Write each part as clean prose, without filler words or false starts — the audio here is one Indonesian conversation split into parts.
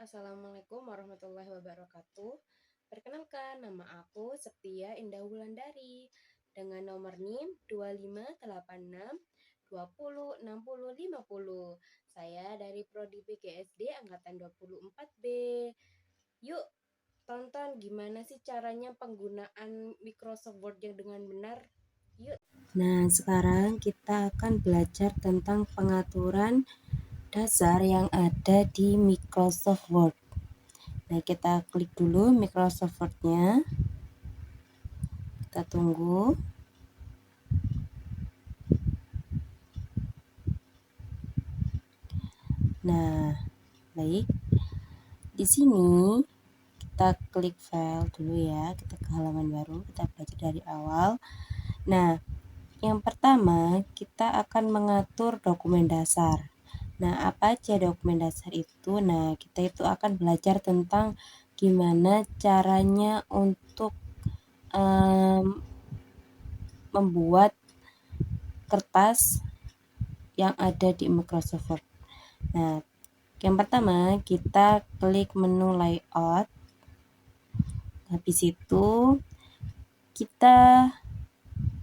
Assalamualaikum warahmatullahi wabarakatuh. Perkenalkan, nama aku Septia Indah Wulandari dengan nomor NIM 2586206050. Saya dari Prodi PGSD angkatan 24B. Yuk, tonton gimana sih caranya penggunaan Microsoft Word yang dengan benar. Yuk. Nah, sekarang kita akan belajar tentang pengaturan dasar yang ada di Microsoft Word. Nah, kita klik dulu Microsoft Word-nya. Kita tunggu. Nah, baik. Di sini kita klik file dulu ya. Kita ke halaman baru, kita belajar dari awal. Nah, yang pertama kita akan mengatur dokumen dasar. Nah, apa aja dokumen dasar itu? Nah, kita itu akan belajar tentang gimana caranya untuk membuat kertas yang ada di Microsoft Word. Nah, yang pertama kita klik menu layout. Habis itu kita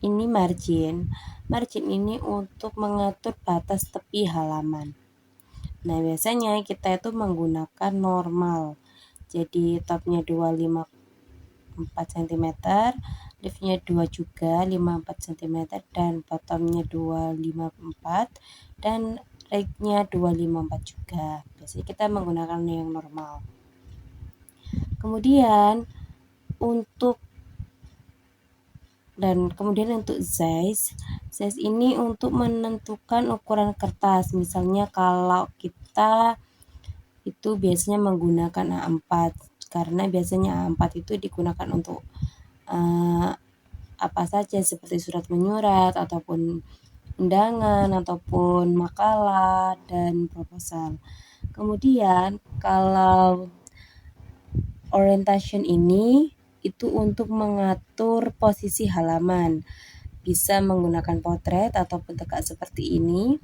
ini margin. Margin ini untuk mengatur batas tepi halaman. Nah, biasanya kita itu menggunakan normal. Jadi topnya 254 cm, leftnya 2 juga 54 cm, dan bottomnya 254 dan right-nya 254 juga. Biasanya kita menggunakan yang normal. Kemudian untuk size ini untuk menentukan ukuran kertas. Misalnya kalau kita itu biasanya menggunakan A4 karena biasanya A4 itu digunakan untuk apa saja seperti surat menyurat ataupun undangan ataupun makalah dan proposal. Kemudian kalau orientation ini itu untuk mengatur posisi halaman. Bisa menggunakan potret ataupun tegak seperti ini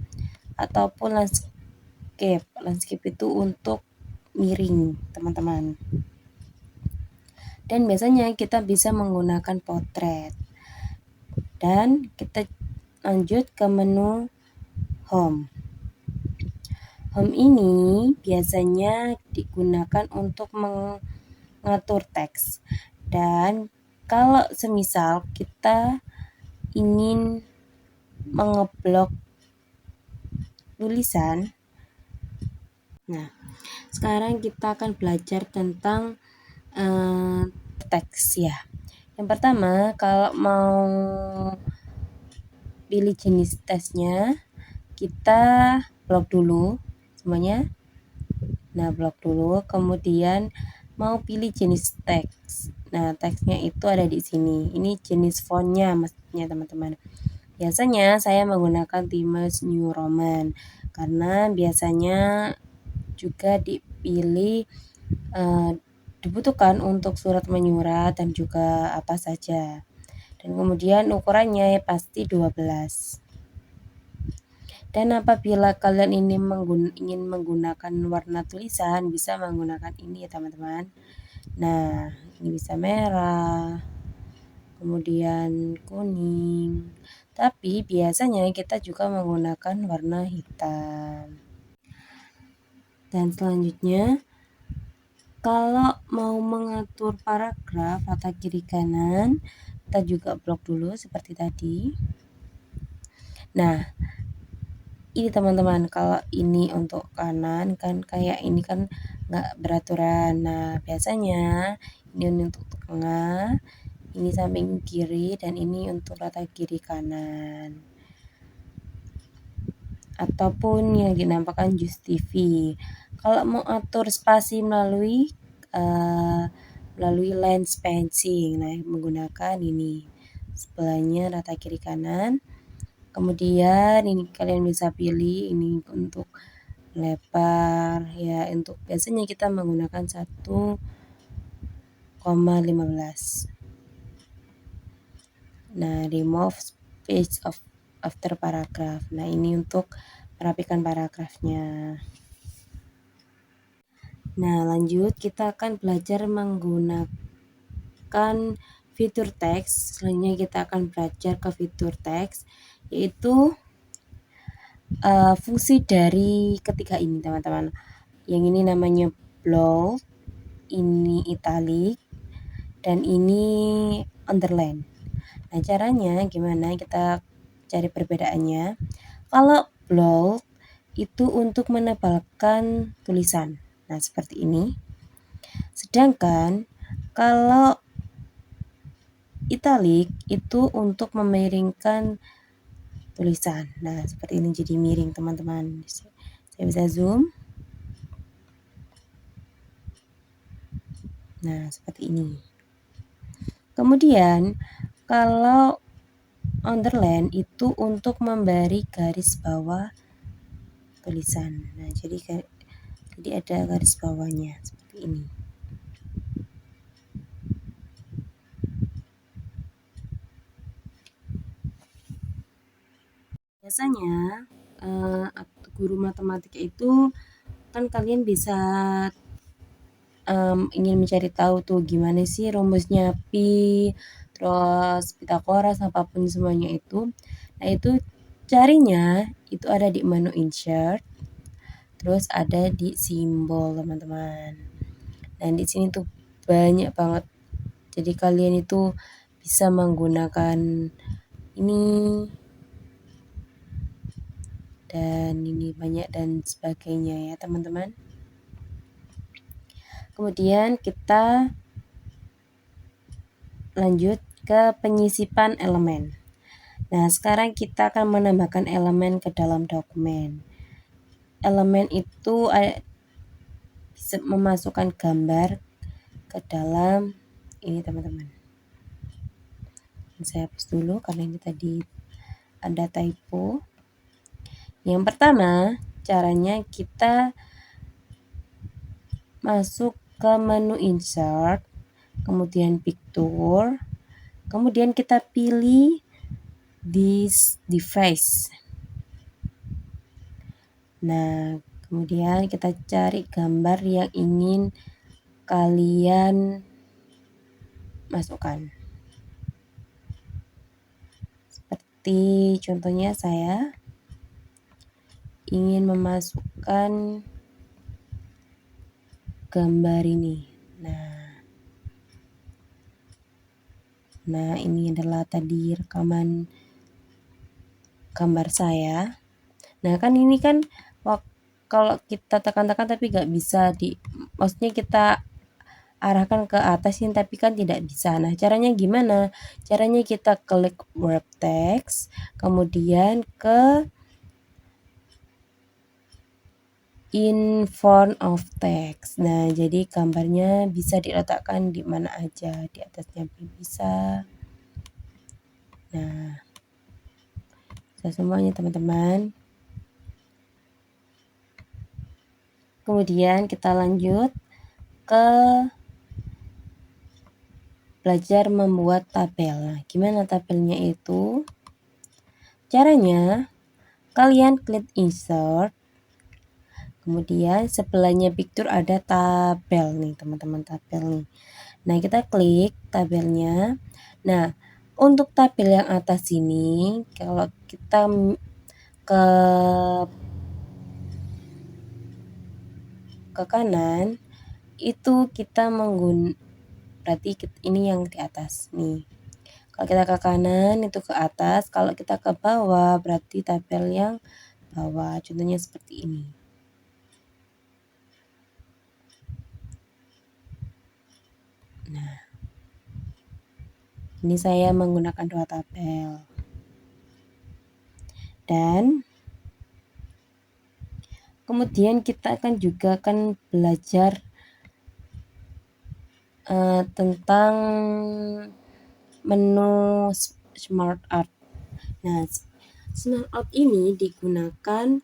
ataupun landscape. Landscape itu untuk miring, teman-teman. Dan biasanya kita bisa menggunakan potret. Dan kita lanjut ke menu home. Home ini biasanya digunakan untuk mengatur teks. Dan kalau semisal kita ingin mengeblok tulisan, nah, sekarang kita akan belajar tentang teks ya. Yang pertama, kalau mau pilih jenis teksnya, kita blok dulu semuanya. Nah, blok dulu, kemudian mau pilih jenis teks. Nah, teksnya itu ada di sini. Ini jenis fontnya maksudnya, teman-teman. Biasanya saya menggunakan Times New Roman karena biasanya juga dipilih dibutuhkan untuk surat menyurat dan juga apa saja. Dan kemudian ukurannya pasti 12. Dan apabila kalian ini ingin menggunakan warna tulisan, bisa menggunakan ini ya teman-teman. Nah, ini bisa merah, kemudian kuning. Tapi biasanya kita juga menggunakan warna hitam. Dan selanjutnya, kalau mau mengatur paragraf atau kiri kanan, kita juga blok dulu seperti tadi. Nah, ini teman-teman, kalau ini untuk kanan kan kayak ini kan nggak beraturan. Nah, biasanya ini untuk tengah, ini samping kiri, dan ini untuk rata kiri kanan. Ataupun yang dinampakkan Just TV. Kalau mau atur spasi melalui line spacing, nah menggunakan ini sebelahnya rata kiri kanan. Kemudian ini kalian bisa pilih ini untuk lebar ya, untuk biasanya kita menggunakan 1,15. Nah, remove space after paragraph. Nah, ini untuk merapikan paragrafnya. Nah, lanjut kita akan belajar menggunakan fitur teks. Selanjutnya kita akan belajar ke fitur teks, yaitu fungsi dari ketiga ini, teman-teman. Yang ini namanya bold, ini italic, dan ini underline. Nah, caranya gimana? Kita cari perbedaannya. Kalau bold itu untuk menebalkan tulisan. Nah, seperti ini. Sedangkan kalau italic itu untuk memiringkan tulisan. Nah, seperti ini jadi miring, teman-teman. Saya bisa zoom. Nah, seperti ini. Kemudian, kalau underline itu untuk memberi garis bawah tulisan. Nah, jadi ada garis bawahnya seperti ini. Biasanya guru matematika itu kan kalian bisa ingin mencari tahu tuh gimana sih rumusnya pi, terus Pitagoras, apapun semuanya itu. Nah, itu carinya itu ada di menu insert, terus ada di simbol, teman-teman. Dan di sini tuh banyak banget. Jadi kalian itu bisa menggunakan ini dan ini banyak dan sebagainya ya, teman-teman. Kemudian kita lanjut ke penyisipan elemen. Nah, sekarang kita akan menambahkan elemen ke dalam dokumen. Elemen itu bisa memasukkan gambar ke dalam ini, teman-teman. Saya hapus dulu karena ini tadi ada typo. Yang pertama, caranya kita masuk ke menu insert, kemudian picture, kemudian kita pilih this device. Nah, kemudian kita cari gambar yang ingin kalian masukkan. Seperti contohnya saya ingin memasukkan gambar ini. Nah, ini adalah tadi rekaman gambar saya. Nah, kan ini kan kalau kita tekan-tekan tapi nggak bisa maksudnya kita arahkan ke atas ini, tapi kan tidak bisa. Nah, caranya gimana? Caranya kita klik wrap text, kemudian ke in front of text. Nah, jadi gambarnya bisa diletakkan di mana aja, di atasnya bisa. Nah, bisa semuanya, teman-teman. Kemudian kita lanjut ke belajar membuat tabel. Nah, gimana tabelnya itu? Caranya, kalian klik insert, kemudian sebelahnya picture ada tabel nih, teman-teman, tabel nih. Nah, kita klik tabelnya. Nah, untuk tabel yang atas ini, kalau kita ke kanan, itu kita berarti ini yang di atas nih. Kalau kita ke kanan itu ke atas, kalau kita ke bawah berarti tabel yang bawah. Contohnya seperti ini. Nah, ini saya menggunakan dua tabel. Dan kemudian kita juga akan belajar tentang menu Smart Art. Nah, Smart Art ini digunakan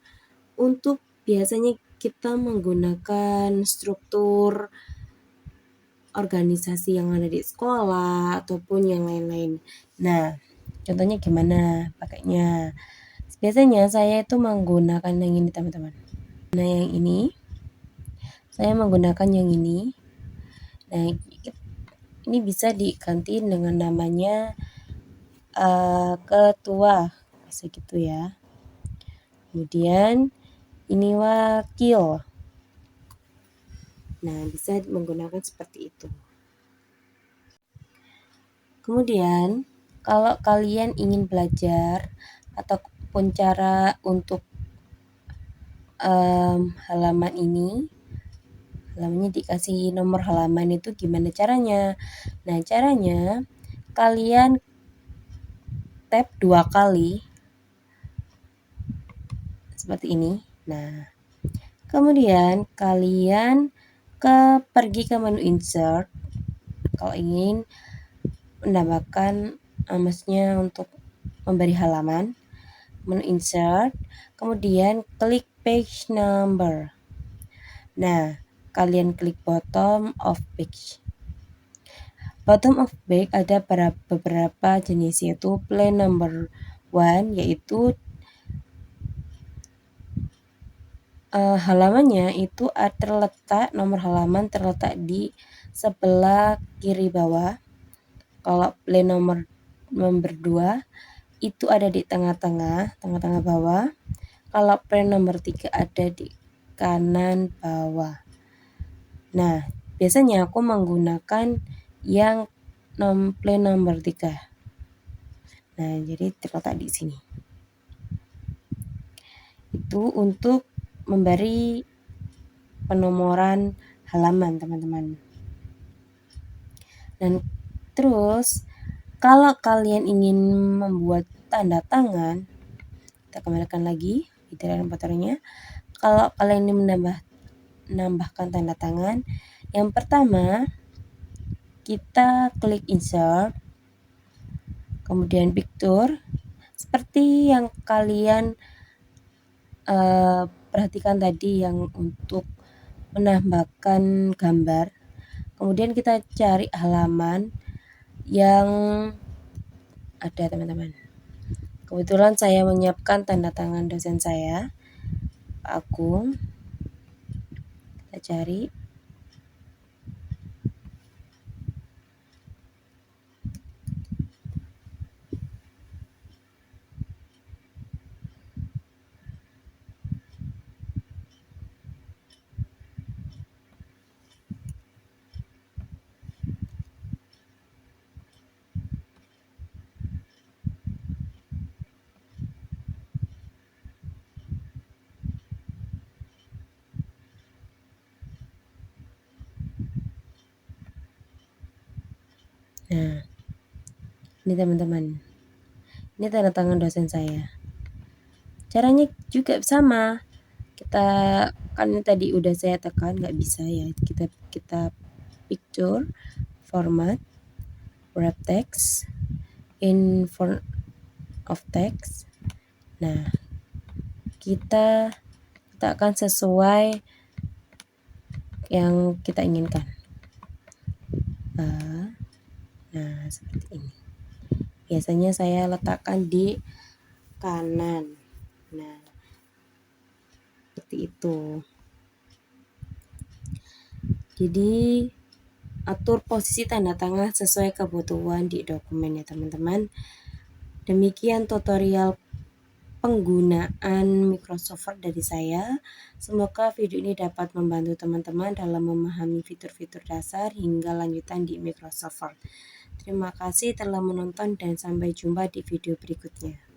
untuk biasanya kita menggunakan struktur organisasi yang ada di sekolah ataupun yang lain-lain. Nah, contohnya gimana pakainya? Biasanya saya itu menggunakan yang ini, teman-teman. Nah, yang ini Saya menggunakan yang ini. Nah, ini bisa diganti dengan namanya ketua, bisa gitu ya. Kemudian ini wakil. Nah, bisa menggunakan seperti itu. Kemudian, kalau kalian ingin belajar ataupun cara untuk halaman ini, halamannya dikasih nomor halaman itu gimana caranya? Nah, caranya kalian tap 2 kali seperti ini. Nah, kemudian kalian pergi ke menu insert kalau ingin menambahkan maksudnya untuk memberi halaman, menu insert, kemudian klik page number. Nah, kalian klik bottom of page. Bottom of page ada beberapa jenis, yaitu plan number 1, yaitu halamannya itu terletak, nomor halaman terletak di sebelah kiri bawah. Kalau plan nomor 2 itu ada di tengah-tengah bawah. Kalau plan nomor 3 ada di kanan bawah. Nah, biasanya aku menggunakan yang plan nomor 3. Nah, jadi terletak di sini. Itu untuk memberi penomoran halaman, teman-teman. Dan terus kalau kalian ingin membuat tanda tangan, kita kembalikan lagi itiran motornya. Kalau kalian ingin menambahkan tanda tangan, yang pertama kita klik insert, kemudian picture, seperti yang kalian perhatikan tadi yang untuk menambahkan gambar. Kemudian kita cari halaman yang ada, teman-teman. Kebetulan saya menyiapkan tanda tangan dosen saya, Pak Agung. Kita cari. Nah, ini teman-teman. Ini tanda tangan dosen saya. Caranya juga sama. Kita kan tadi udah saya tekan, nggak bisa ya. Kita picture, format, wrap text, in front of text. Nah, kita letakkan sesuai yang kita inginkan. Nah, seperti ini. Biasanya saya letakkan di kanan. Nah, seperti itu. Jadi atur posisi tanda tangan sesuai kebutuhan di dokumen ya, teman-teman. Demikian tutorial penggunaan Microsoft Word dari saya. Semoga video ini dapat membantu teman-teman dalam memahami fitur-fitur dasar hingga lanjutan di Microsoft Word. Terima kasih telah menonton dan sampai jumpa di video berikutnya.